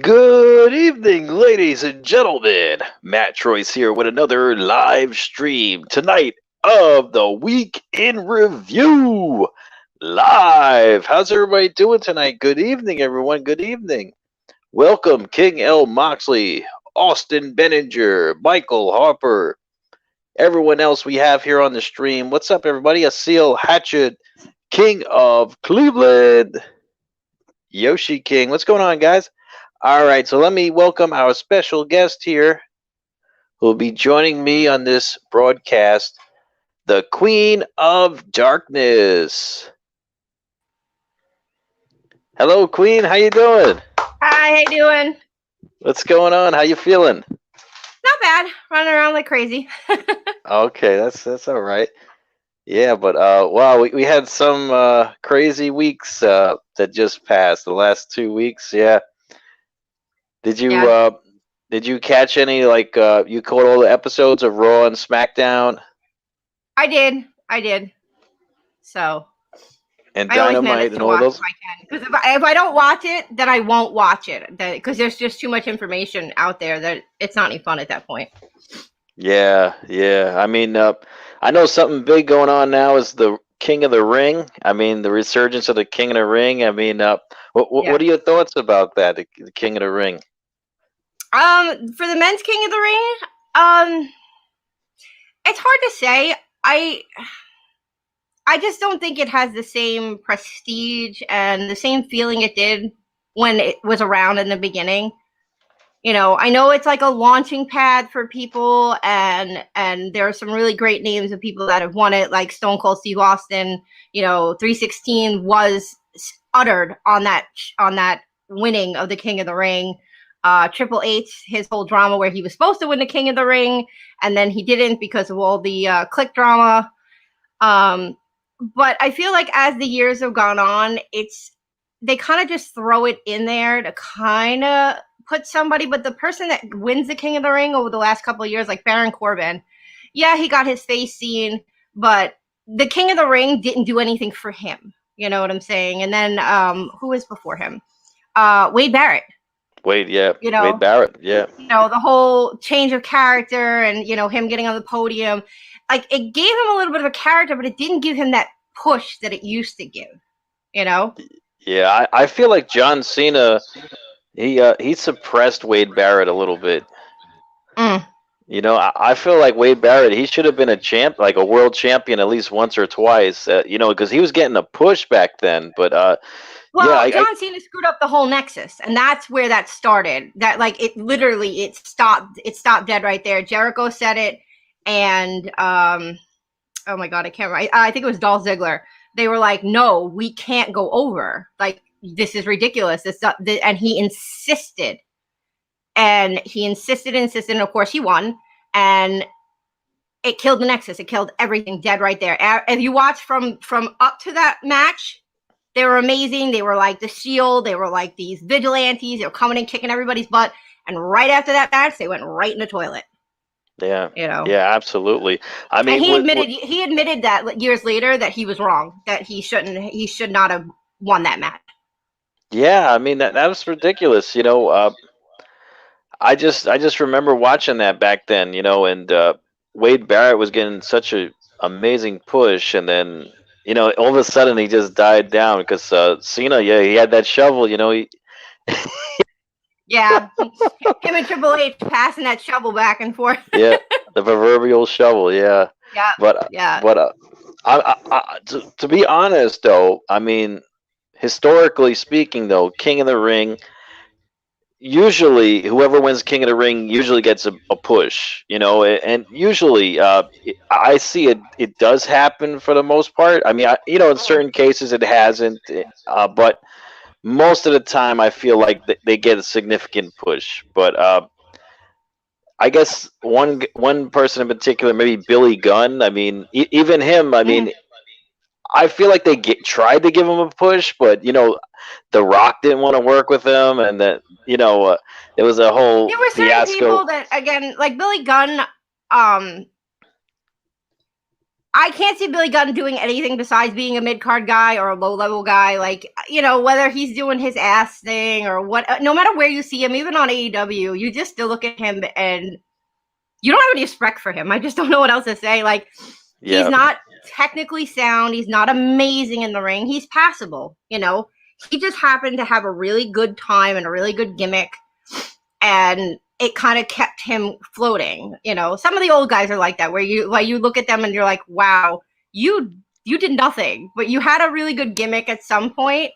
Good evening, ladies and gentlemen. MATTROISE here with another live stream tonight of the Week in Review. Live. How's everybody doing tonight? Good evening, everyone. Good evening. Welcome, King L. Moxley, Austin Benninger, Michael Harper, everyone else we have here on the stream. What's up, everybody? Asil Hatchet, King of Cleveland, Yoshi King. What's going on, guys? All right, so let me welcome our special guest here who will be joining me on this broadcast, the Queen of Darkness. Hello, Queen. How you doing? Hi, how you doing? What's going on? How you feeling? Not bad. Running around like crazy. Okay, that's all right. Yeah, but wow, we had some crazy weeks that just passed. The last 2 weeks, yeah. Did you catch any you caught all the episodes of Raw and SmackDown? I did. So And I always Dynamite manage and to all watch those? if I can. Because if I don't watch it, then I won't watch it. Because there's just too much information out there that it's not any fun at that point. Yeah. I mean, I know something big going on now is the King of the Ring. I mean, the resurgence of the King of the Ring. I mean, what are your thoughts about that, the King of the Ring? For the men's King of the Ring, it's hard to say. I just don't think it has the same prestige and the same feeling it did when it was around in the beginning. You know, I know it's like a launching pad for people, and there are some really great names of people that have won it, like Stone Cold Steve Austin. You know, 316 was uttered on that winning of the King of the Ring. Triple H, his whole drama where he was supposed to win the King of the Ring, and then he didn't because of all the click drama. But I feel like as the years have gone on, they kind of just throw it in there to kind of put somebody, but the person that wins the King of the Ring over the last couple of years, like Baron Corbin, yeah, he got his face seen, but the King of the Ring didn't do anything for him. You know what I'm saying? And then who was before him? Wade Barrett. Wade, yeah. You know, Wade Barrett, yeah. You know, the whole change of character and, you know, him getting on the podium. Like, it gave him a little bit of a character, but it didn't give him that push that it used to give, you know? Yeah, I feel like John Cena, he suppressed Wade Barrett a little bit. You know, I feel like Wade Barrett, he should have been like a world champion at least once or twice, you know, because he was getting a push back then. But well, yeah, John Cena screwed up the whole Nexus, and that's where that started. That, like, it stopped dead right there. Jericho said it, and oh my God, I can't remember. I think it was Dolph Ziggler. They were like, no, we can't go over. Like, this is ridiculous. And he insisted. And he insisted, and of course he won. And it killed the Nexus. It killed everything dead right there. If you watch from up to that match, they were amazing. They were like the Shield. They were like these vigilantes. They were coming and kicking everybody's butt. And right after that match, they went right in the toilet. Yeah, you know. Yeah, absolutely. I mean, and he admitted that years later that he was wrong, that he should not have won that match. Yeah, I mean that was ridiculous. You know, I just remember watching that back then. You know, and Wade Barrett was getting such a amazing push, and then you know all of a sudden he just died down because Cena, yeah, he had that shovel. You know, he. Yeah, him and Triple H passing that shovel back and forth. Yeah, the proverbial shovel. Yeah. Yeah. But yeah. But to be honest, though, I mean, historically speaking, though, King of the Ring, usually whoever wins King of the Ring usually gets a push. You know, and usually I see it does happen for the most part. I mean, you know, in certain cases it hasn't, but. Most of the time, I feel like they get a significant push, but I guess one person in particular, maybe Billy Gunn. I mean, even him. I mean, I feel like they tried to give him a push, but you know, The Rock didn't want to work with him, and that you know, there was a whole there were certain fiasco. People that, again, like Billy Gunn. I can't see Billy Gunn doing anything besides being a mid-card guy or a low-level guy. Like, you know, whether he's doing his ass thing or what, no matter where you see him, even on AEW, you just still look at him and you don't have any respect for him. I just don't know what else to say. Like, he's not technically sound. He's not amazing in the ring. He's passable, you know. He just happened to have a really good time and a really good gimmick. And it kind of kept him floating, you know. Some of the old guys are like that, where you look at them and you're like, wow, you did nothing, but you had a really good gimmick at some point,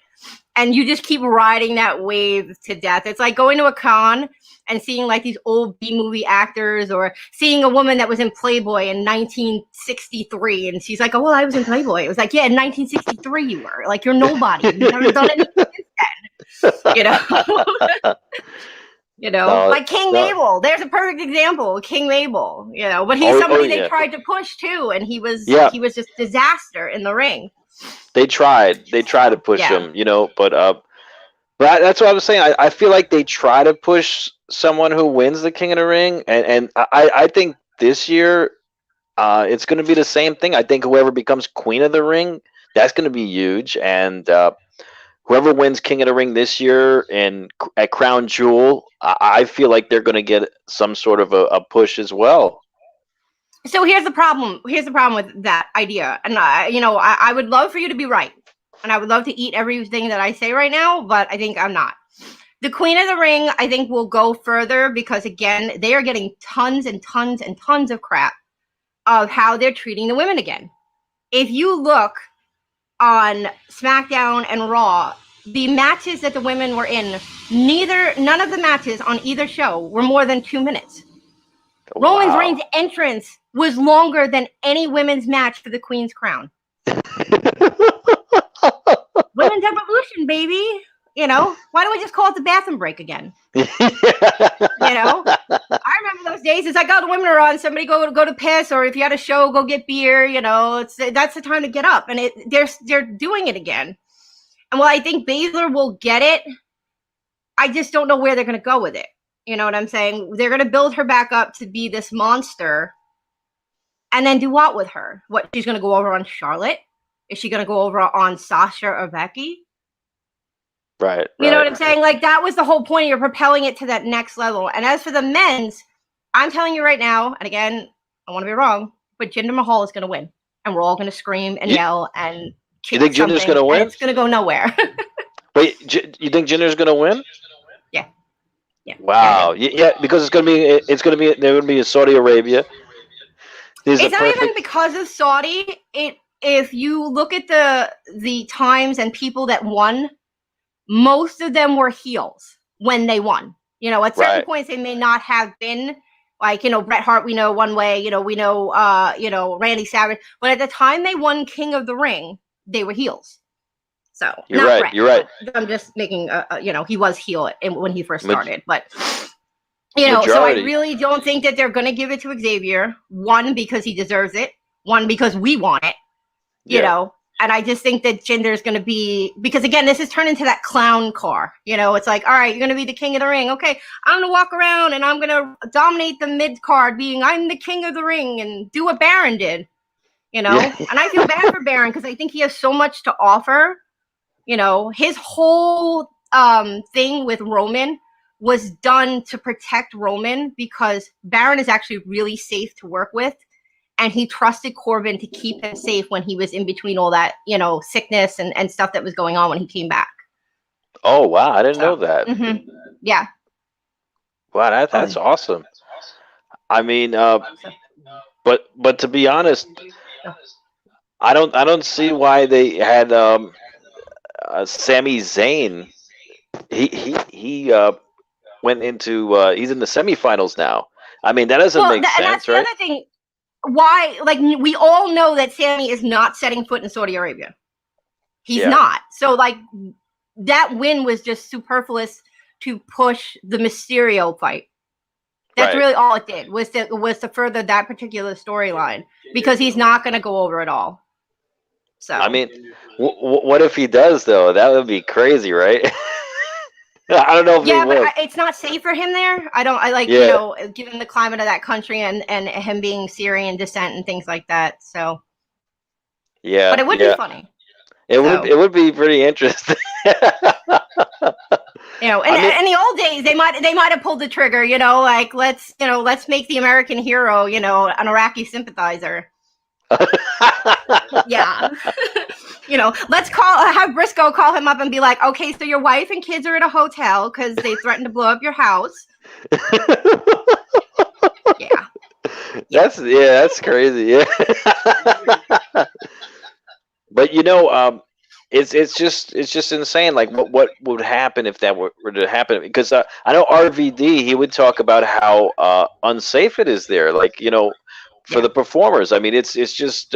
and you just keep riding that wave to death. It's like going to a con and seeing like these old B-movie actors, or seeing a woman that was in Playboy in 1963, and she's like, oh, well, I was in Playboy. It was like, yeah, in 1963 you were. Like, you're nobody. You've never done anything since then, you know? You know, like King Mabel. There's a perfect example, King Mabel. You know, but he's somebody they tried to push too, and he was just disaster in the ring. They tried to push him, you know, but that's what I was saying. I feel like they try to push someone who wins the King of the Ring, and I think this year it's going to be the same thing. I think whoever becomes Queen of the Ring, that's going to be huge, and whoever wins King of the Ring this year and at Crown Jewel, I feel like they're going to get some sort of a push as well. So here's the problem. Here's the problem with that idea. And I would love for you to be right, and I would love to eat everything that I say right now, but I think I'm not. The Queen of the Ring, I think, will go further because, again, they are getting tons and tons and tons of crap of how they're treating the women again. If you look on SmackDown and Raw, the matches that the women were in, none of the matches on either show were more than 2 minutes. Wow. Roman Reigns' entrance was longer than any women's match for the Queen's crown. Women's evolution, baby. You know, why don't we just call it the bathroom break again? You know, I remember those days. It's like, oh, the women are on. Somebody go to piss, or if you had a show, go get beer. You know, that's the time to get up, and they're doing it again. And while I think Baszler will get it, I just don't know where they're going to go with it. You know what I'm saying? They're going to build her back up to be this monster, and then do what with her? What, she's going to go over on Charlotte? Is she going to go over on Sasha or Becky? Right. You know what I'm saying? Like, that was the whole point. You're propelling it to that next level. And as for the men's, I'm telling you right now, and again, I want to be wrong, but Jinder Mahal is going to win. And we're all going to scream and yell and kick. You think Jinder's going to win? It's going to go nowhere. Wait, you think Jinder's going to win? Yeah. Yeah. Wow. Yeah, because they're going to be in Saudi Arabia. It's not even because of Saudi. If you look at the times and people that won, most of them were heels when they won. You know, at certain points they may not have been, like, you know, Bret Hart, we know one way, you know, we know Randy Savage, but at the time they won King of the Ring, they were heels. So you're right. Bret, you're right. I'm just making he was heel when he first started, but you know, so I really don't think that they're going to give it to Xavier. One, because he deserves it. One, because we want it. You know. And I just think that Jinder is going to be, because again, this has turned into that clown car. You know, it's like, all right, you're going to be the King of the Ring. Okay, I'm going to walk around and I'm going to dominate the mid card, being I'm the King of the Ring, and do what Baron did. You know, and I feel bad for Baron because I think he has so much to offer. You know, his whole thing with Roman was done to protect Roman because Baron is actually really safe to work with. And he trusted Corbin to keep him safe when he was in between all that, you know, sickness and stuff that was going on when he came back. Oh, wow. I didn't know that. Mm-hmm. Yeah. Wow, that's awesome. I mean, but to be honest, I don't see why they had Sami Zayn. He went into he's in the semifinals now. I mean, that doesn't make sense, that's right? The other thing. Why, like, we all know that Sami is not setting foot in Saudi Arabia. He's not. So, like, that win was just superfluous to push the Mysterio fight. That's really all it did, was to further that particular storyline, because he's not going to go over at all. So I mean, what if he does, though? That would be crazy, right? I don't know if he will. But it's not safe for him there. You know, given the climate of that country and him being Syrian descent and things like that. So Yeah, But it would be yeah. funny. It would be pretty interesting. You know, I mean, in the old days, they might have pulled the trigger. You know, like let's make the American hero, you know, an Iraqi sympathizer. Yeah. You know, have Briscoe call him up and be like, okay, so your wife and kids are at a hotel because they threatened to blow up your house. Yeah. That's crazy. Yeah. But you know, it's just insane. Like what would happen if that were to happen? Because I know RVD, he would talk about how unsafe it is there. Like, you know, for the performers. I mean, it's just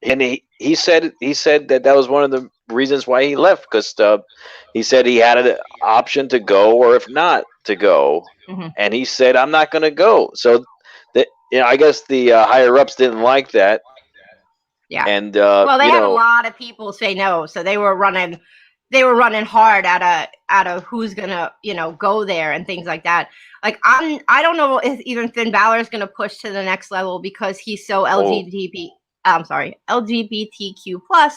and he said that was one of the reasons why he left, because he said he had an option to go or if not to go, and he said, I'm not going to go. So that, you know, I guess the higher ups didn't like that. Yeah. And well, they you had a know, lot of people say no, so they were running hard out of who's gonna, you know, go there and things like that. Like I don't know if even Finn Balor is gonna push to the next level because he's so LGBTQ plus,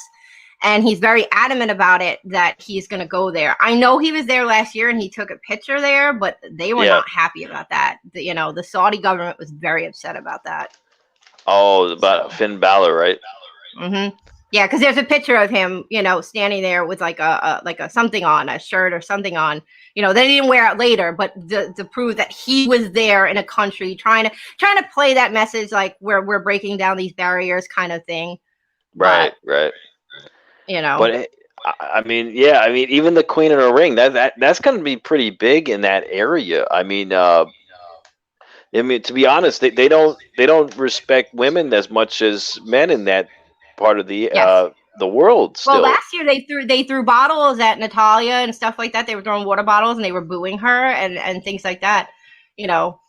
and he's very adamant about it that he's gonna go there. I know he was there last year and he took a picture there, but they were not happy about that. You know, the Saudi government was very upset about that. Oh, about Finn Balor, right? Mm-hmm. Yeah, because there's a picture of him, you know, standing there with like a something on, a shirt or something on. You know, they didn't wear it later, but to prove that he was there in a country trying to play that message, like we're breaking down these barriers, kind of thing. Right, but, right. You know, but I mean, yeah, I mean, even the Queen of the Ring, that's going to be pretty big in that area. I mean, to be honest, they don't respect women as much as men in that part of the world. Still, well, last year they threw bottles at Natalia and stuff like that. They were throwing water bottles and they were booing her and things like that. You know,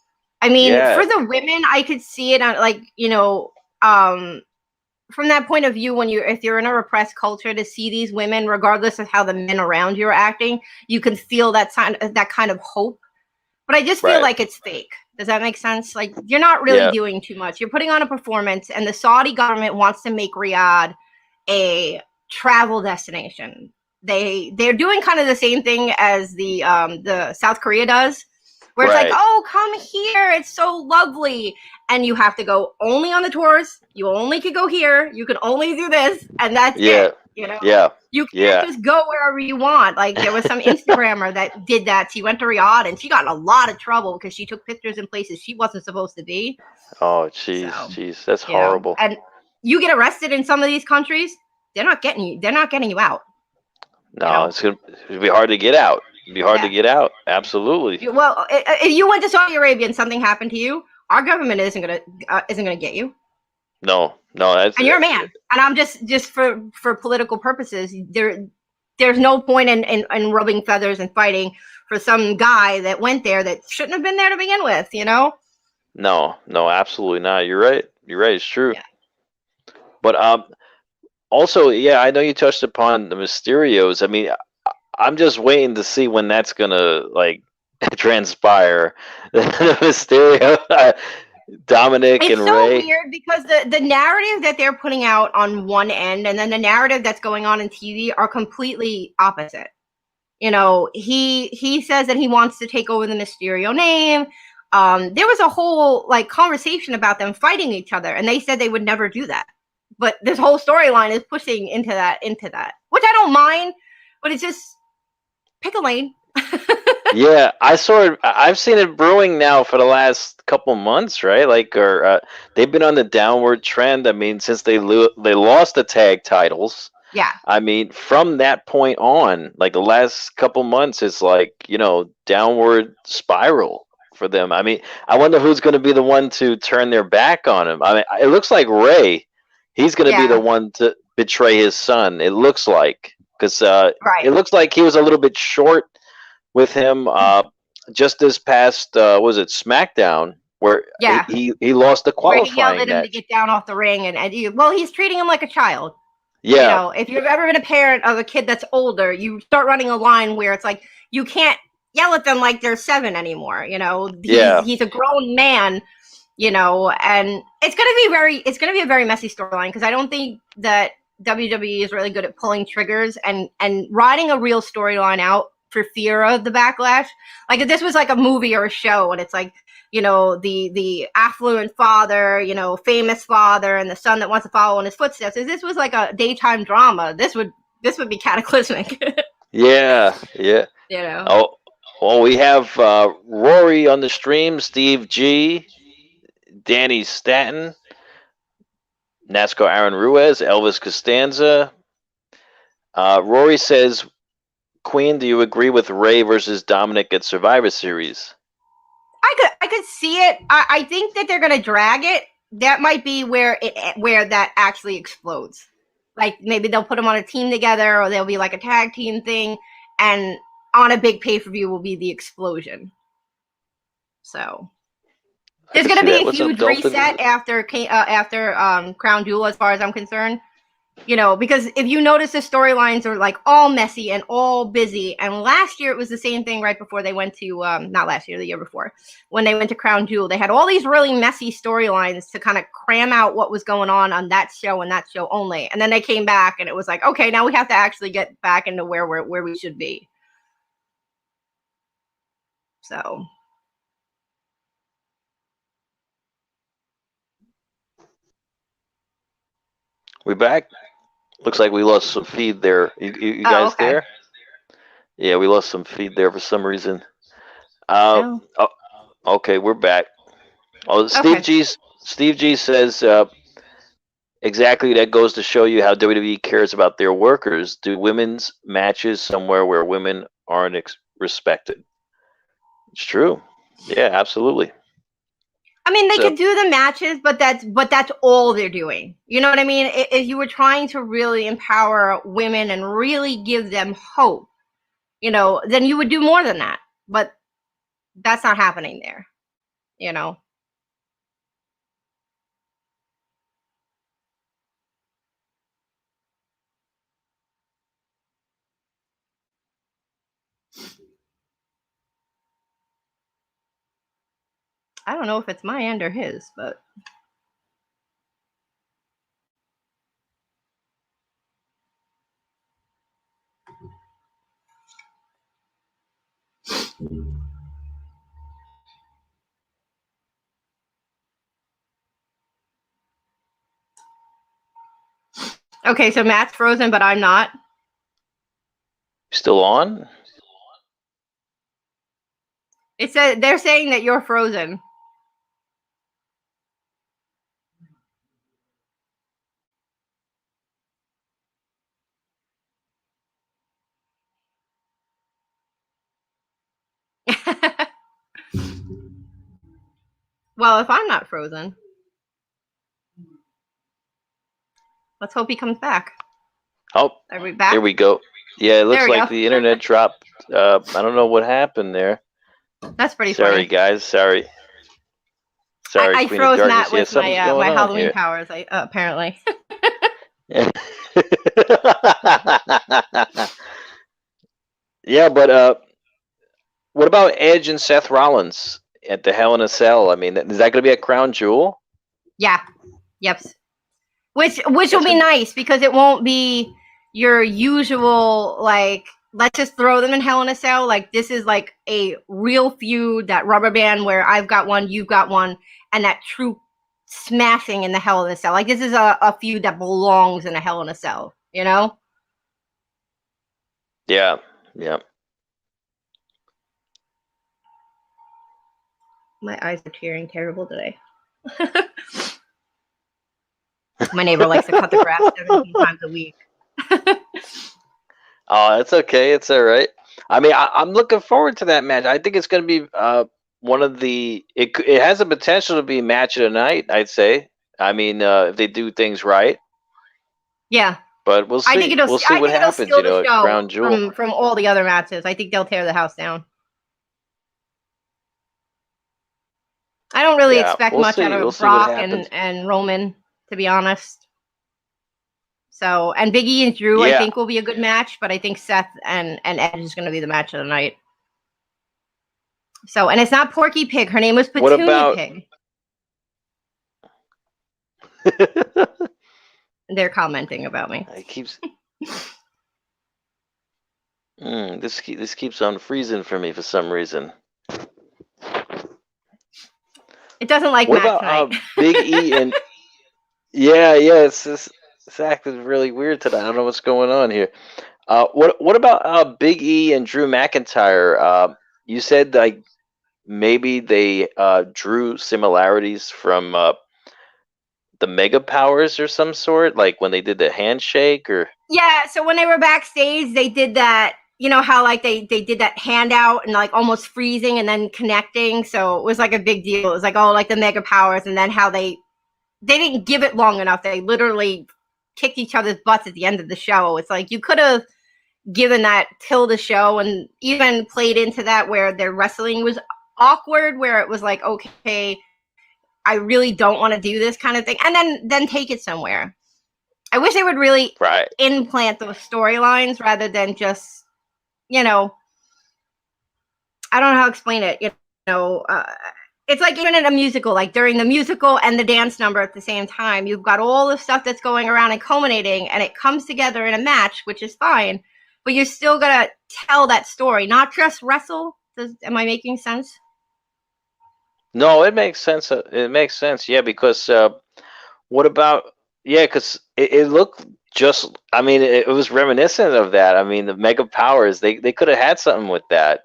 I mean, for the women, I could see it on, like, you know, from that point of view, if you're in a repressed culture, to see these women, regardless of how the men around you are acting, you can feel that kind of hope. But I just feel like it's fake. Does that make sense? Like, you're not really doing too much. You're putting on a performance, and the Saudi government wants to make Riyadh a travel destination. They're doing kind of the same thing as the South Korea does, where it's like, oh, come here, it's so lovely, and you have to go only on the tours. You only could go here. You can only do this, and that's it. You know, you can't just go wherever you want. Like, there was some Instagrammer that did that. She went to Riyadh and she got in a lot of trouble because she took pictures in places she wasn't supposed to be. Oh, jeez, that's horrible. And you get arrested in some of these countries, they're not getting you. They're not getting you out. No, it's gonna be hard to get out. It'd be hard to get out. Absolutely. Well, if you went to Saudi Arabia and something happened to you, our government isn't gonna get you. No, that's. And you're a man, and I'm just for political purposes. There's no point in rubbing feathers and fighting for some guy that went there that shouldn't have been there to begin with. You know. No, absolutely not. You're right. It's true. Yeah. But also, yeah, I know you touched upon the Mysterios. I mean, I'm just waiting to see when that's gonna, like, transpire. The Mysterio, Dominic, and Ray. It's so weird because the narrative that they're putting out on one end and then the narrative that's going on in TV are completely opposite. You know, he says that he wants to take over the Mysterio name. There was a whole, like, conversation about them fighting each other, and they said they would never do that. But this whole storyline is pushing into that, which I don't mind, but it's just pick a lane. Yeah, I've seen it brewing now for the last couple months, right? Like, or they've been on the downward trend. I mean, since they lost the tag titles. Yeah. I mean, from that point on, like the last couple months, it's like, you know, downward spiral for them. I mean, I wonder who's going to be the one to turn their back on him. I mean, it looks like Ray. He's going to be the one to betray his son. It looks like, because it looks like he was a little bit short with him just this past was it SmackDown, where he lost the qualifying match. He yelled at him to get down off the ring, and he's treating him like a child. Yeah. You know, if you've ever been a parent of a kid that's older, you start running a line where it's like you can't yell at them like they're 7 anymore. You know, he's a grown man. you know, and it's gonna be a very messy storyline because I don't think that WWE is really good at pulling triggers and riding a real storyline out for fear of the backlash. Like if this was like a movie or a show and it's like, you know, the affluent father, you know, famous father and the son that wants to follow in his footsteps. If this was like a daytime drama, this would be cataclysmic. Yeah. You know. Oh, well, we have Rory on the stream, Steve G, Danny Stanton, NASCAR Aaron Ruiz, Elvis Costanza. Rory says, Queen, do you agree with Ray versus Dominic at Survivor Series? I could see it. I think that they're gonna drag it. That might be where that actually explodes. Like maybe they'll put them on a team together, or there'll be like a tag team thing, and on a big pay-per-view will be the explosion. So there's gonna be a huge reset after Crown Jewel, as far as I'm concerned. You know, because if you notice, the storylines are like all messy and all busy. And last year it was the same thing. Right before they went to not last year, the year before, when they went to Crown Jewel, they had all these really messy storylines to kind of cram out what was going on that show and that show only. And then they came back and it was like, okay, now we have to actually get back into where we should be. So we back? Looks like we lost some feed there. You guys okay. there? Yeah, we lost some feed there for some reason. Okay, we're back. Oh, Steve G says exactly, that goes to show you how WWE cares about their workers. Do women's matches somewhere where women aren't respected. It's true. Yeah, absolutely. I mean, they could do the matches, but that's all they're doing. You know what I mean? If you were trying to really empower women and really give them hope, you know, then you would do more than that. But that's not happening there, you know. I don't know if it's my end or his, but okay, so Matt's frozen, but I'm not. Still on? It said they're saying that you're frozen. Well, if I'm not frozen, let's hope he comes back. Oh, are we back? Here we go. Yeah, it looks like the internet dropped. I don't know what happened there. That's pretty funny. Sorry, guys. Sorry. I froze Matt with my Halloween powers, apparently. Yeah, but what about Edge and Seth Rollins at the Hell in a Cell? I mean, is that going to be at Crown Jewel? Yeah. Yep. Which will be nice because it won't be your usual, like, let's just throw them in Hell in a Cell. Like, this is like a real feud, that rubber band where I've got one, you've got one, and that true smashing in the Hell in a Cell. Like, this is a feud that belongs in a Hell in a Cell, you know? Yeah, yeah. My eyes are tearing terrible today. My neighbor likes to cut the grass 17 times a week. Oh, that's okay. It's all right. I mean, I'm looking forward to that match. I think it's going to be one of the. It has the potential to be match of the night, I'd say. I mean, if they do things right. Yeah. But we'll see. We'll see what happens. You know, at Crown Jewel. From all the other matches, I think they'll tear the house down. I don't really expect much out of Brock and Roman, to be honest. So, and Big E and Drew, I think will be a good match, but I think Seth and Edge is going to be the match of the night. So, and it's not Porky Pig. Her name was Petunia Pig. They're commenting about me. It keeps. This keeps on freezing for me for some reason. It doesn't like What Matt about tonight. Big E and yeah, it's acting really weird today. I don't know what's going on here. What about Big E and Drew McIntyre? You said like maybe they drew similarities from the Mega Powers or some sort, like when they did the handshake or. Yeah, so when they were backstage, they did that. You know how like they did that handout and like almost freezing and then connecting. So it was like a big deal. It was like, oh, like the Mega Powers, and then how they didn't give it long enough. They literally kicked each other's butts at the end of the show. It's like you could have given that till the show and even played into that where their wrestling was awkward, where it was like, okay, I really don't want to do this kind of thing, and then take it somewhere. I wish they would really implant those storylines rather than just, I don't know how to explain it. It's like even in a musical, like during the musical and the dance number at the same time, you've got all the stuff that's going around and culminating, and it comes together in a match, which is fine, but you're still going to tell that story, not just wrestle. Am I making sense? No, it makes sense. It makes sense. Yeah, because what about? Yeah, because it looked just. I mean, it was reminiscent of that. I mean, the Mega Powers. They could have had something with that,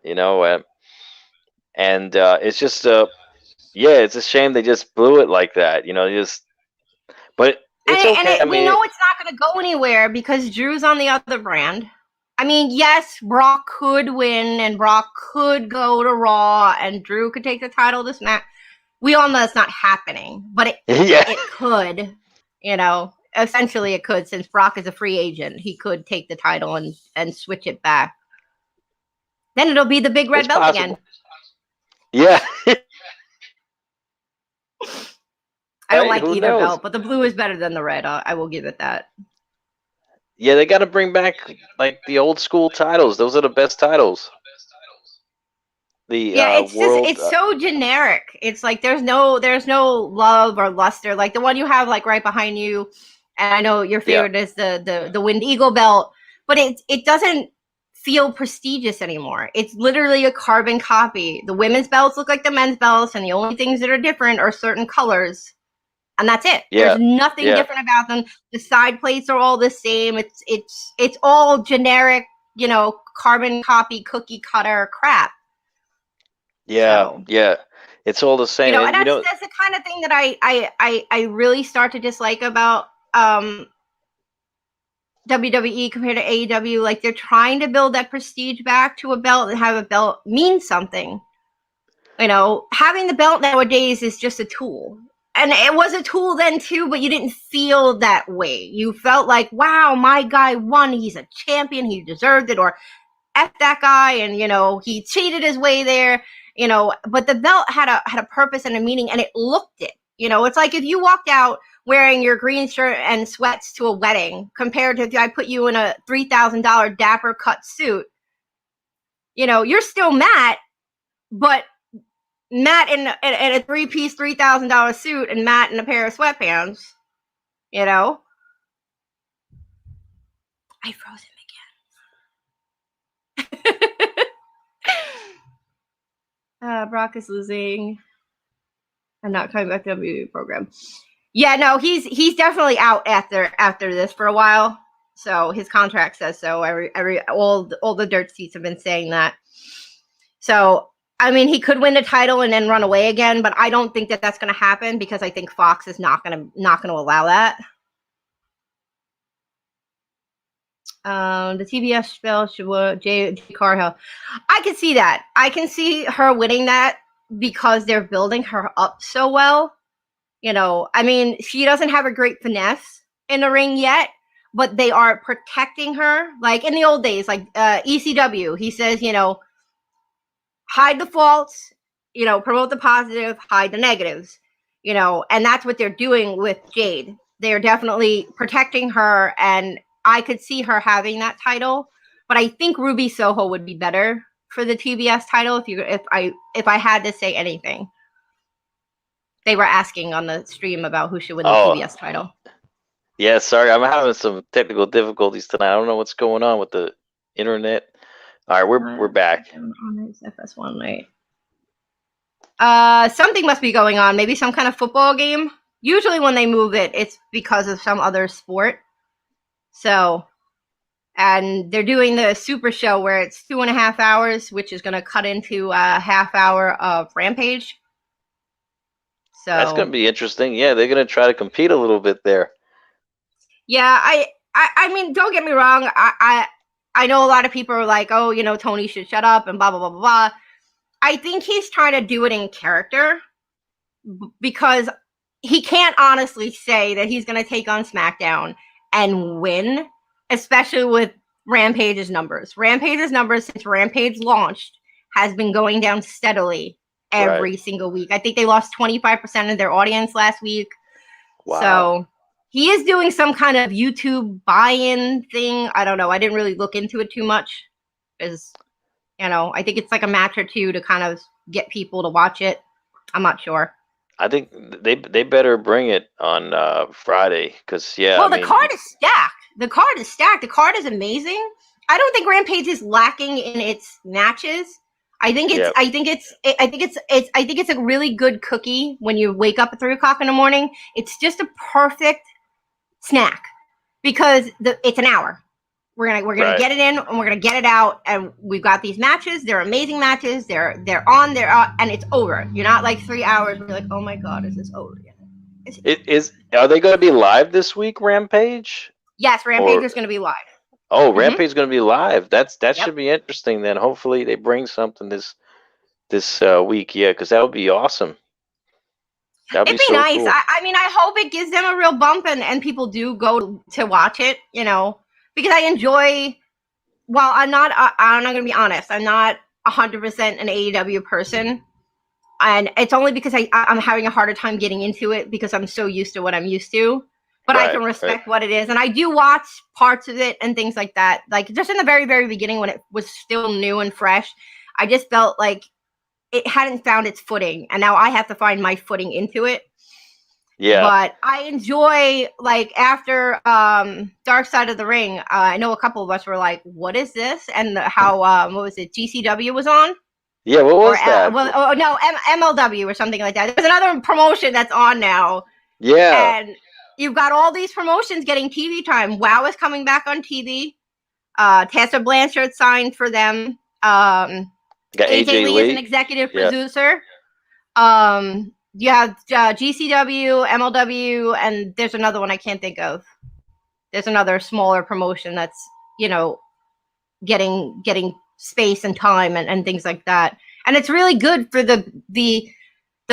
and it's just yeah, it's a shame they just blew it like that. But it's okay. And we know it's not going to go anywhere because Drew's on the other brand. I mean, yes, Brock could win and Brock could go to Raw and Drew could take the title this match. We all know that's not happening, but it could, essentially it could, since Brock is a free agent. He could take the title and switch it back. Then it'll be the big red belt again. Yeah. I don't like either belt, but the blue is better than the red. I will give it that. Yeah, they got to bring back like the old school titles. Those are the best titles. It's so generic. It's like there's no love or luster. Like the one you have like right behind you, and I know your favorite is the Wind Eagle belt, but it doesn't feel prestigious anymore. It's literally a carbon copy. The women's belts look like the men's belts, and the only things that are different are certain colors. And that's it. Yeah. There's nothing different about them. The side plates are all the same. It's all generic, carbon copy, cookie cutter crap. Yeah, yeah. It's all the same. And that's the kind of thing that I really start to dislike about WWE compared to AEW. Like they're trying to build that prestige back to a belt and have a belt mean something. Having the belt nowadays is just a tool. And it was a tool then too, but you didn't feel that way. You felt like, wow, my guy won. He's a champion. He deserved it. Or F that guy. And, he cheated his way there, but the belt had a purpose and a meaning, and it looked it. It's like if you walked out wearing your green shirt and sweats to a wedding compared to if I put you in a $3,000 dapper cut suit, you're still Matt, but Matt in a three-piece $3,000 suit and Matt in a pair of sweatpants, I froze him again. Brock is losing and not coming back to the WWE program. Yeah, no, he's definitely out after this for a while. So his contract says so. All the dirt sheets have been saying that. So I mean, he could win the title and then run away again, but I don't think that that's going to happen because I think Fox is not going to allow that. The TBS spell J. Carhill. I can see that. I can see her winning that because they're building her up so well. I mean, she doesn't have a great finesse in the ring yet, but they are protecting her. Like in the old days, like ECW, he says, hide the faults, promote the positive, hide the negatives, and that's what they're doing with Jade. They're definitely protecting her, and I could see her having that title, but I think Ruby Soho would be better for the TBS title if I had to say anything. They were asking on the stream about who should win the Oh. TBS title. Yeah, sorry, I'm having some technical difficulties tonight. I don't know what's going on with the internet. All right, we're back. On FS1, right? Something must be going on. Maybe some kind of football game. Usually when they move it, it's because of some other sport. So, and they're doing the Super Show where it's 2.5 hours, which is going to cut into a half hour of Rampage. So that's going to be interesting. Yeah, they're going to try to compete a little bit there. Yeah, I mean, don't get me wrong. I know a lot of people are like, oh, you know, Tony should shut up and blah, blah, blah, blah, blah. I think he's trying to do it in character because he can't honestly say that he's going to take on SmackDown and win, especially with Rampage's numbers. Rampage's numbers since Rampage launched has been going down steadily every single week. I think they lost 25% of their audience last week. Wow. So he is doing some kind of YouTube buy-in thing. I don't know. I didn't really look into it too much because, you know, I think it's like a match or two to kind of get people to watch it. I'm not sure. I think they better bring it on Friday because, yeah. Well, the card is stacked. The card is stacked. The card is amazing. I don't think Rampage is lacking in its matches. I think it's a really good cookie when you wake up at 3 o'clock in the morning. It's just a perfect snack because it's an hour. We're gonna get it in and we're gonna get it out, and we've got these matches. They're amazing matches. They're on, and it's over. You're not like 3 hours where you're like, oh my god, is this over yet? Are they going to be live this week, Rampage? Yes, Rampage is going to be live. Oh, Rampage is going to be live. That should be interesting. Then hopefully they bring something this week. Yeah, because that would be awesome. It'd be nice. Cool. I mean, I hope it gives them a real bump and people do go to watch it, you know, because I enjoy, well, I'm not going to be honest. I'm not 100% an AEW person. And it's only because I'm having a harder time getting into it because I'm so used to what I'm used to. But I can respect what it is. And I do watch parts of it and things like that. Like just in the very, very beginning when it was still new and fresh, I just felt like it hadn't found its footing, and now I have to find my footing into it. Yeah. But I enjoy, like, after Dark Side of the Ring, I know a couple of us were like, what is this? And how, what was it, GCW was on? Yeah, what was that? MLW or something like that. There's another promotion that's on now. Yeah. And you've got all these promotions getting TV time. WoW is coming back on TV. Tessa Blanchard signed for them. Got AJ Lee is an executive producer. You have GCW, MLW, and there's another one I can't think of. There's another smaller promotion that's, you know, getting space and time and things like that. And it's really good for the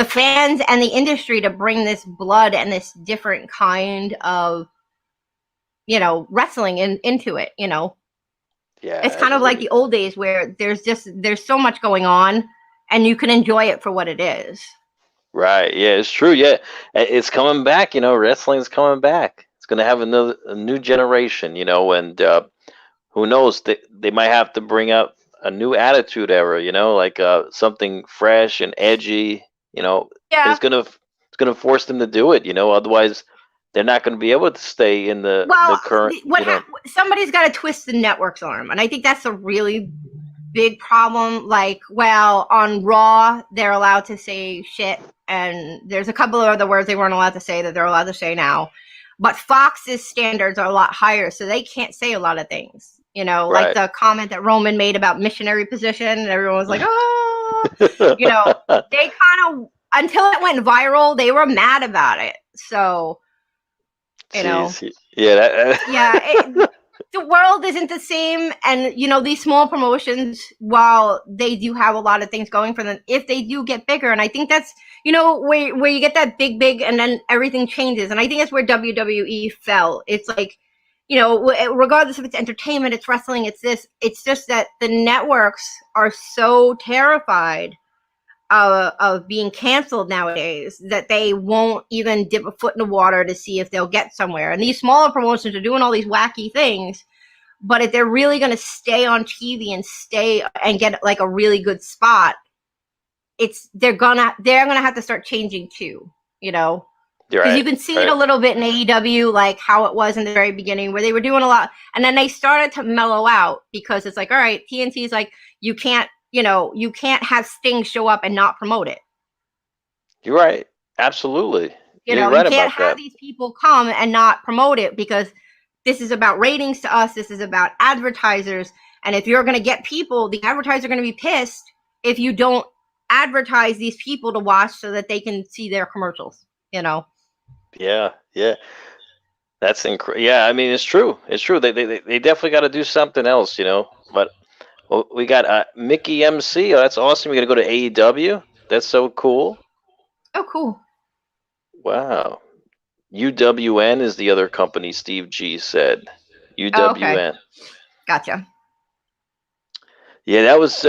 fans and the industry to bring this blood and this different kind of, you know, wrestling into it, you know. Yeah, it's kind of like the old days where there's so much going on and you can enjoy it for what it is. Right. Yeah, it's true. Yeah, it's coming back. You know, wrestling's coming back. It's going to have a new generation. You know, and who knows? They might have to bring up a new attitude era. You know, like something fresh and edgy. You know, it's gonna force them to do it. You know, otherwise they're not going to be able to stay in the current. Somebody's got to twist the network's arm, and I think that's a really big problem. Like, well, on Raw, they're allowed to say shit, and there's a couple of other words they weren't allowed to say that they're allowed to say now. But Fox's standards are a lot higher, so they can't say a lot of things. You know, like the comment that Roman made about missionary position, and everyone was like, oh, you know, they kind of, until it went viral, they were mad about it. So, you know, the world isn't the same. And, you know, these small promotions, while they do have a lot of things going for them, if they do get bigger, and I think that's, you know, where you get that big, and then everything changes. And I think that's where WWE fell. It's like, you know, regardless if it's entertainment, it's wrestling, it's this, it's just that the networks are so terrified of being canceled nowadays that they won't even dip a foot in the water to see if they'll get somewhere. And these smaller promotions are doing all these wacky things, but if they're really going to stay on TV and get like a really good spot, they're gonna have to start changing too. you know. You're Because right. you can see it a little bit in AEW, like how it was in the very beginning, where they were doing a lot, and then they started to mellow out because it's like, all right, TNT's like, you can't have Sting show up and not promote it. You're right. Absolutely. You're right you can't about have that. these people come and not promote it because this is about ratings to us. This is about advertisers, and if you're going to get people, the advertisers are going to be pissed if you don't advertise these people to watch so that they can see their commercials. Yeah. That's incredible. Yeah, I mean, it's true. It's true. They definitely got to do something else, But we got Mickey MC. Oh, that's awesome. We're gonna go to AEW. That's so cool. Oh, cool. Wow. UWN is the other company. Steve G said. UWN. Oh, okay. Gotcha. Yeah, that was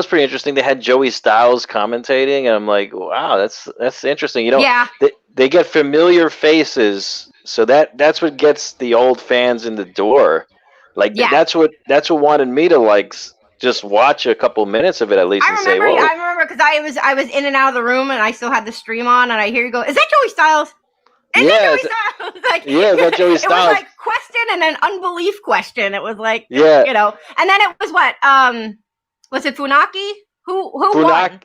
pretty interesting. They had Joey Styles commentating, and I'm like, wow, that's interesting. Yeah. They get familiar faces, so that's what gets the old fans in the door. Like that's what wanted me to just watch a couple minutes of it at least say, whoa. I remember because I was in and out of the room and I still had the stream on and I hear you go, is that Joey Styles? Is that Joey Styles? Is that Joey Styles? It was like question and an unbelief question. It was like, and then it was what? Was it Funaki? Who won?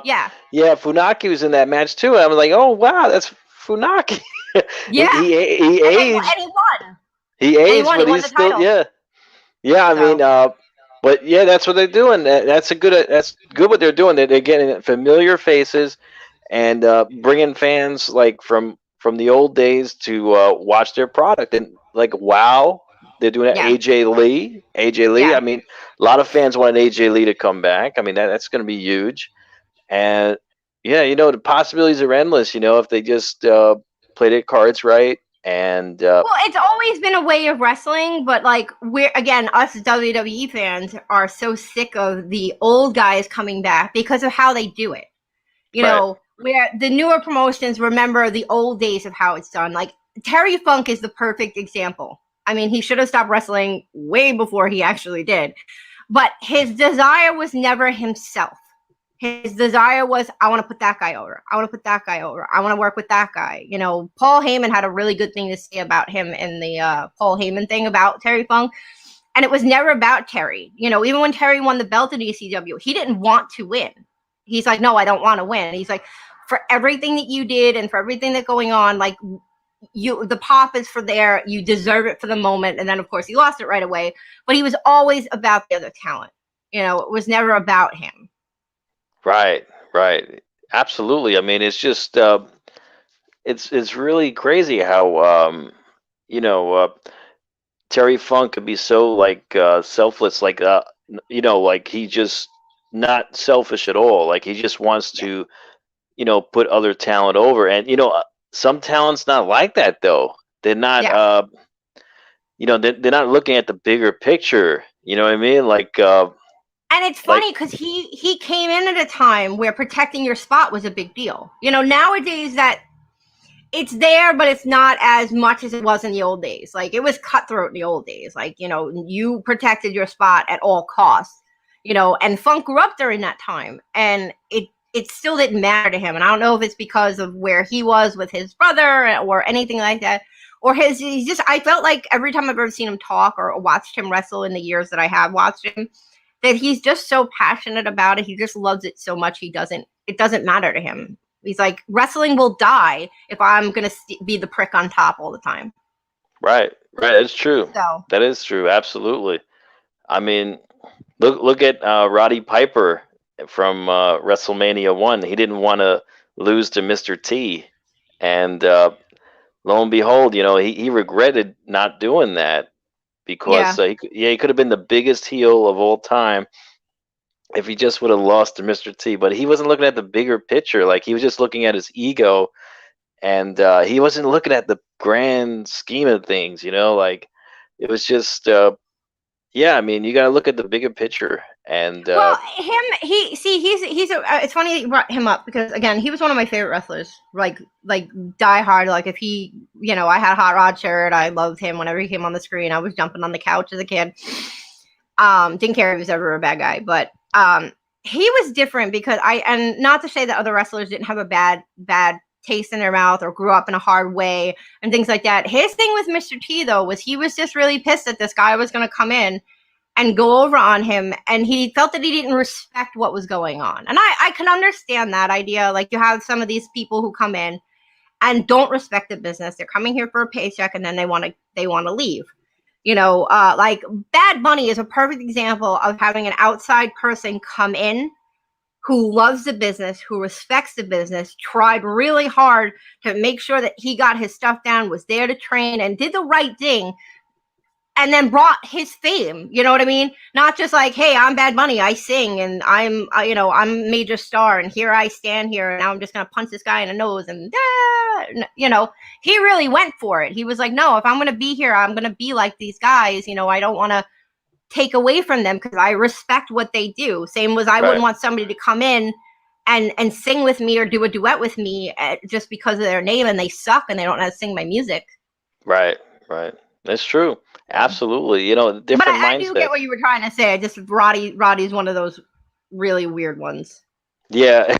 Yeah, Funaki was in that match too. I was like, oh wow, that's Funaki. Yeah, he aged. And he won. He aged, but he's still title. I mean, but yeah, that's what they're doing. That's good what they're doing. They're getting familiar faces and bringing fans from the old days to watch their product. And wow, they're doing it. AJ Lee. I mean, a lot of fans want AJ Lee to come back. I mean, that's going to be huge. And the possibilities are endless. If they just play their cards right. And well, it's always been a way of wrestling, but we're us WWE fans are so sick of the old guys coming back because of how they do it. Where the newer promotions remember the old days of how it's done. Like Terry Funk is the perfect example. I mean, he should have stopped wrestling way before he actually did, but his desire was never himself. His desire was, I want to put that guy over. I want to put that guy over. I want to work with that guy. Paul Heyman had a really good thing to say about him in the Paul Heyman thing about Terry Funk. And it was never about Terry. Even when Terry won the belt in ECW, he didn't want to win. He's like, no, I don't want to win. And he's like, for everything that you did and for everything that's going on, the pop is for there. You deserve it for the moment. And then, of course, he lost it right away. But he was always about the other talent. It was never about him. Right. Absolutely. I mean, it's just it's really crazy how Terry Funk could be so selfless, he just not selfish at all. Like he just wants to put other talent over, and some talent's not like that though. They're not they're not looking at the bigger picture. You know what I mean? And it's funny because he came in at a time where protecting your spot was a big deal. Nowadays that it's there, but it's not as much as it was in the old days. It was cutthroat in the old days. You protected your spot at all costs. And Funk grew up during that time, and it still didn't matter to him. And I don't know if it's because of where he was with his brother or anything like that. Or I felt like every time I've ever seen him talk or watched him wrestle in the years that I have watched him, that he's just so passionate about it. He just loves it so much. It doesn't matter to him. He's like, wrestling will die if I'm going to be the prick on top all the time. Right. It's true. So. That is true. Absolutely. I mean, look at Roddy Piper from WrestleMania 1. He didn't want to lose to Mr. T. And lo and behold, he regretted not doing that. Because he could have been the biggest heel of all time if he just would have lost to Mr. T. But he wasn't looking at the bigger picture. He was just looking at his ego, and he wasn't looking at the grand scheme of things. It was just I mean, you got to look at the bigger picture. And he's it's funny that you brought him up because again, he was one of my favorite wrestlers. Like die hard. If he, I had a Hot Rod shirt. I loved him whenever he came on the screen. I was jumping on the couch as a kid. Didn't care if he was ever a bad guy, but he was different because and not to say that other wrestlers didn't have a bad taste in their mouth or grew up in a hard way and things like that. His thing with Mr. T, though, was he was just really pissed that this guy was going to come in and go over on him, and he felt that he didn't respect what was going on. And I can understand that idea. Like, you have some of these people who come in and don't respect the business. They're coming here for a paycheck, and then they want to leave. You know, like Bad Bunny is a perfect example of having an outside person come in who loves the business, who respects the business, tried really hard to make sure that he got his stuff down, was there to train, and did the right thing, and then brought his fame. You know what I mean? Not just like, hey, I'm Bad Bunny, I sing, and I'm a major star, and here I stand here, and now I'm just going to punch this guy in the nose, and, you know, he really went for it. He was like, no, if I'm going to be here, I'm going to be like these guys. You know, I don't want to take away from them because I respect what they do. Same was I wouldn't want somebody to come in and sing with me or do a duet with me just because of their name and they suck and they don't know how to sing my music. Right. That's true. Absolutely. You know, different mindset. I do get what you were trying to say. Just Roddy's one of those really weird ones. Yeah.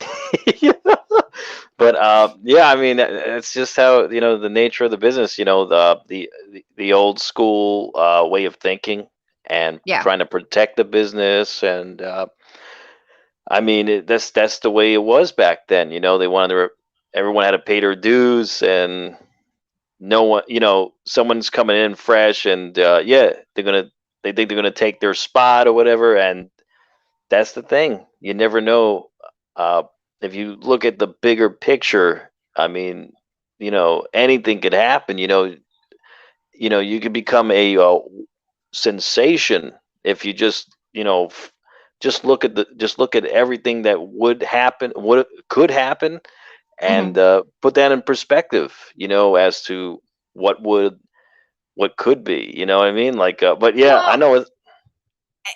But yeah, I mean, it's just how, you know, the nature of the business, you know, the old school way of thinking and trying to protect the business. And I mean, that's the way it was back then. You know, they wanted everyone had to pay their dues, and no one, you know, someone's coming in fresh, and they think they're gonna take their spot or whatever. And that's the thing. You never know. If you look at the bigger picture, I mean, you know, anything could happen. You know, you could become a sensation if you just, you know, just look at everything that would happen, what could happen, and put that in perspective, you know, as to what could be. You know what I mean? Like, but yeah, I know it.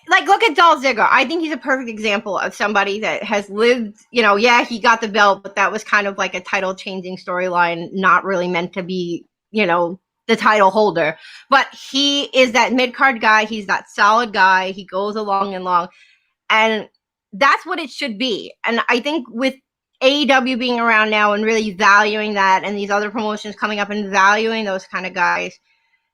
Like, look at Dolph Ziggler. I think he's a perfect example of somebody that has lived, you know, yeah, he got the belt, but that was kind of like a title changing storyline, not really meant to be, you know, the title holder. But he is that mid-card guy. He's that solid guy. He goes along and long. And that's what it should be. And I think with AEW being around now and really valuing that, and these other promotions coming up and valuing those kind of guys,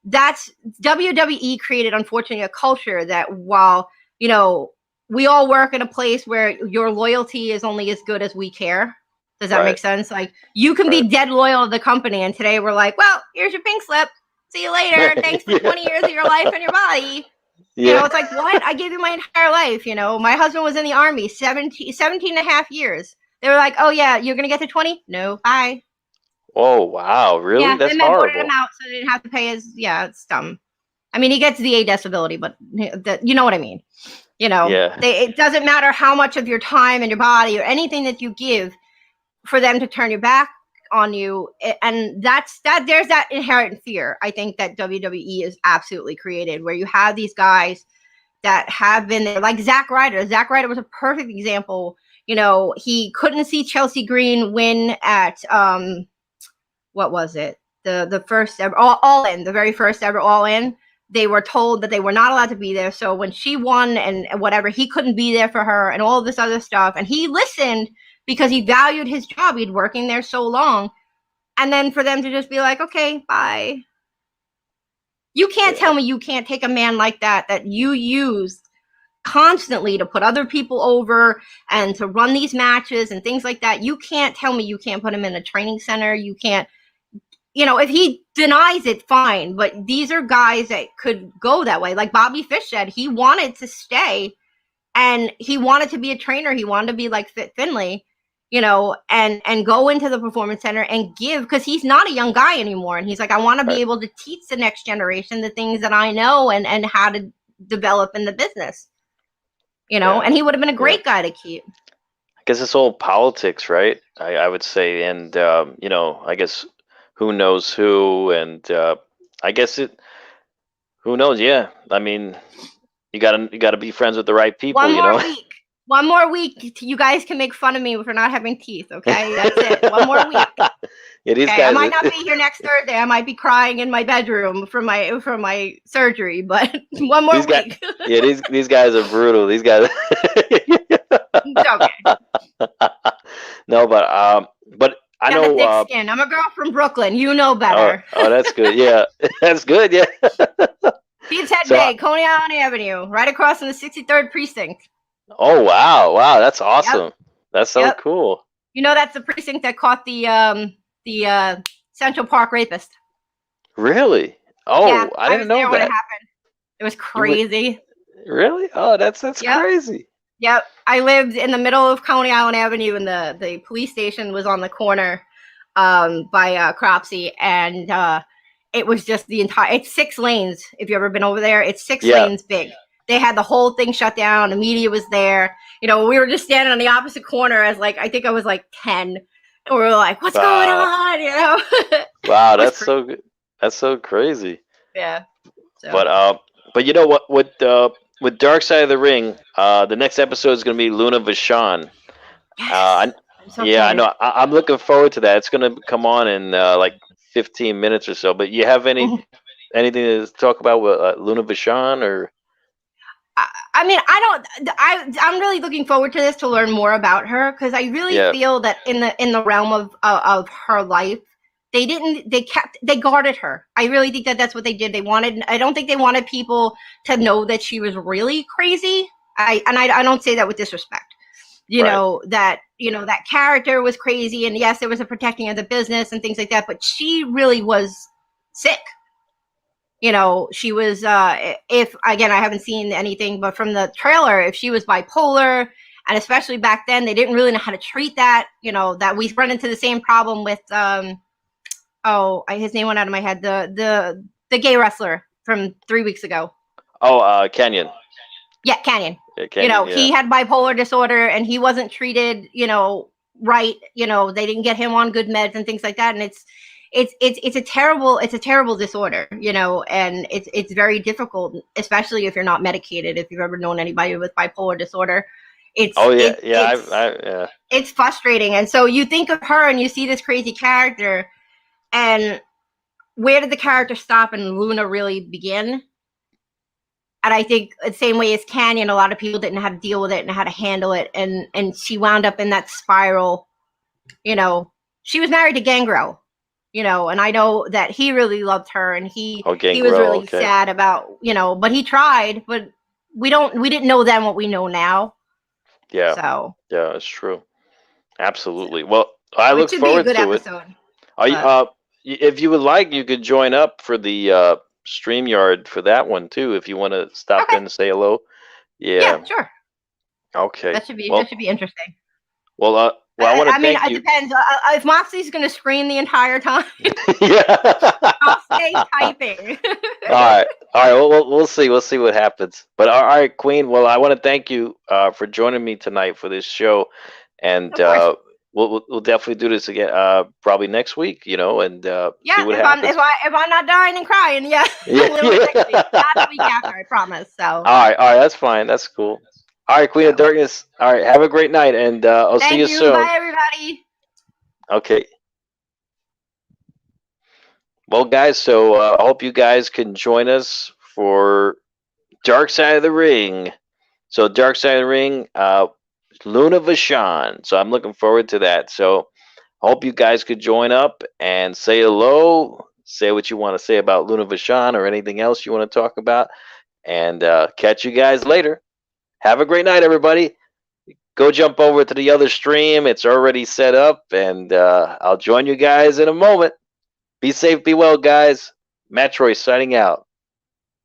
that's WWE created, unfortunately, a culture that while, you know, we all work in a place where your loyalty is only as good as we care. Does that make sense? Like, you can be dead loyal to the company, and today we're like, well, here's your pink slip. See you later. Thanks for 20 years of your life and your body. You know, it's like, what? I gave you my entire life. You know, my husband was in the Army 17 and a half years. They were like, oh, yeah, you're going to get to 20? No, bye. Oh, wow. Really? Yeah, that's and then voted him out so they didn't have to pay his, it's dumb. I mean, he gets the A disability, but you know what I mean. You know, it doesn't matter how much of your time and your body or anything that you give for them to turn your back on you. And there's that inherent fear, I think, that WWE is absolutely created, where you have these guys that have been there, like Zack Ryder. Zack Ryder was a perfect example. You know, he couldn't see Chelsea Green win at, what was it? The first ever All In, the very first ever All In. They were told that they were not allowed to be there. So when she won and whatever, he couldn't be there for her and all this other stuff. And he listened because he valued his job. He'd working there so long. And then for them to just be like, okay, bye. You can't tell me you can't take a man like that you used constantly to put other people over and to run these matches and things like that. You can't tell me you can't put him in a training center. You can't, you know, if he denies it, fine. But these are guys that could go that way. Like Bobby Fish said, he wanted to stay and he wanted to be a trainer. He wanted to be like Fit Finlay, you know, and go into the performance center and give, because he's not a young guy anymore. And he's like, I want to be able to teach the next generation the things that I know and how to develop in the business, you know, and he would have been a great guy to keep. I guess it's all politics, right? I would say. And, you know, I guess who knows who, and I guess who knows? Yeah. I mean, you gotta be friends with the right people, One more week, you guys can make fun of me for not having teeth, okay? That's it. One more week. Yeah, these guys. I might not be here next Thursday. I might be crying in my bedroom from my surgery, but one more week. These guys are brutal. These guys. No, but I Got a thick know. skin. I'm a girl from Brooklyn. You know better. Oh, that's good. Yeah, that's good. Yeah. Pete's Head So, Bay, Coney Island Avenue, right across from the 63rd precinct. oh wow, that's awesome. Yep. That's so cool. You know, that's the precinct that caught the Central Park rapist. Really? Oh, yeah, I didn't was know there that. When it happened. It was crazy. Really? Oh, that's crazy. Yep. I lived in the middle of Coney Island Avenue, and the police station was on the corner by Cropsey, and it was just it's 6 lanes. If you've ever been over there, it's 6 lanes big. They had the whole thing shut down. The media was there. You know, we were just standing on the opposite corner as I think I was 10. And we were like, what's going on? You know? Wow, that's so good. That's so crazy. Yeah. So. But you know what? With Dark Side of the Ring, the next episode is going to be Luna Vachon. Yes. I know. I'm looking forward to that. It's going to come on in 15 minutes or so. But you have anything to talk about with Luna Vachon or? I mean, I'm really looking forward to this to learn more about her, because I really feel that in the realm of her life, they guarded her. I really think that that's what they did. I don't think they wanted people to know that she was really crazy. I don't say that with disrespect. You know, that character was crazy, and yes, there was a protecting of the business and things like that, but she really was sick. You know, she was, if, again, I haven't seen anything, but from the trailer, if she was bipolar, and especially back then, they didn't really know how to treat that, that we run into the same problem with, his name went out of my head, the gay wrestler from 3 weeks ago. Oh, Canyon. Yeah, Canyon. Yeah, Canyon, he had bipolar disorder, and he wasn't treated, right. They didn't get him on good meds and things like that, and it's a terrible disorder, and it's very difficult, especially if you're not medicated. If you've ever known anybody with bipolar disorder, it's frustrating. And so you think of her and you see this crazy character, and where did the character stop and Luna really begin? And I think the same way as Canyon, a lot of people didn't know how to deal with it and how to handle it, and she wound up in that spiral. She was married to Gangrel. And I know that he really loved her, and he was really sad about, but he tried, but we didn't know then what we know now. Yeah. So. Yeah, it's true. Absolutely. Well, I look forward to it. If you would like, you could join up for the StreamYard for that one too, if you want to stop in and say hello. Yeah, sure. Okay. That should be interesting. Well, I want to thank you. It depends. If Moxie's going to scream the entire time, I'll stay typing. All right. Well, we'll see. We'll see what happens. But all right, Queen. Well, I want to thank you for joining me tonight for this show, and we'll definitely do this again probably next week. And see what happens. If I'm not dying and crying, next week, not the week after, I promise. So. All right. That's fine. That's cool. All right, Queen of Darkness. All right, have a great night, and I'll see you soon. Bye, everybody. Okay. Well, guys, so I hope you guys can join us for Dark Side of the Ring. So, Dark Side of the Ring, Luna Vachon. So, I'm looking forward to that. So, I hope you guys could join up and say hello, say what you want to say about Luna Vachon or anything else you want to talk about, and catch you guys later. Have a great night, everybody. Go jump over to the other stream. It's already set up, and I'll join you guys in a moment. Be safe, be well, guys. MATTROISE signing out.